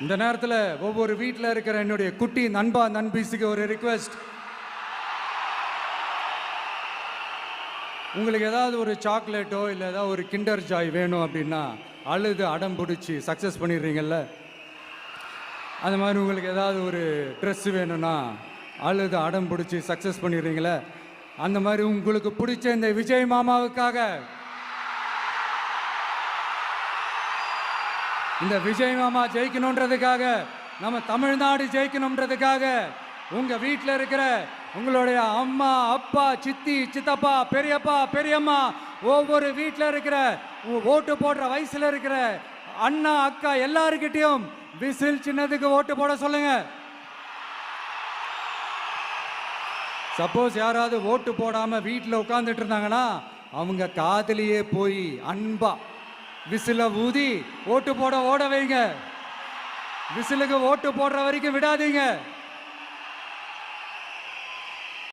இந்த நேரத்தில் ஒவ்வொரு வீட்டில் இருக்கிற என்னுடைய குட்டி நண்பா நண்பீஸுக்கு ஒரு ரிக்வெஸ்ட். உங்களுக்கு ஏதாவது ஒரு சாக்லேட்டோ இல்லை ஏதாவது ஒரு கிண்டர் ஜாய் வேணும் அப்படின்னா அழுது அடம் பிடிச்சி சக்ஸஸ் பண்ணிடுறீங்கல்ல. அந்த மாதிரி உங்களுக்கு ஏதாவது ஒரு ட்ரெஸ்ஸு வேணும்னா அழுது அடம் பிடிச்சி சக்ஸஸ் பண்ணிடுறீங்களே. அந்த மாதிரி உங்களுக்கு பிடிச்ச இந்த விஜய் மாமாவுக்காக, இந்த விஜய் மாமா ஜெயிக்கணுன்றதுக்காக, நம்ம தமிழ்நாடு ஜெயிக்கணுன்றதுக்காக உங்க வீட்டில் இருக்கிற உங்களுடைய அம்மா அப்பா சித்தி சித்தப்பா பெரியப்பா பெரியம்மா ஒவ்வொரு வீட்டில் இருக்கிற ஓட்டு போடுற வயசுல இருக்கிற அண்ணா அக்கா எல்லாருக்கிட்டையும் விசில் சின்னதுக்கு ஓட்டு போட சொல்லுங்க. சப்போஸ் யாராவது ஓட்டு போடாம வீட்டில் உட்காந்துட்டு இருந்தாங்கன்னா அவங்க காதலியே போய் அன்பா விசில ஊதி ஓட்டு போட ஓட வைங்க. விசிலுக்கு ஓட்டு போடுற வரைக்கும் விடாதீங்க.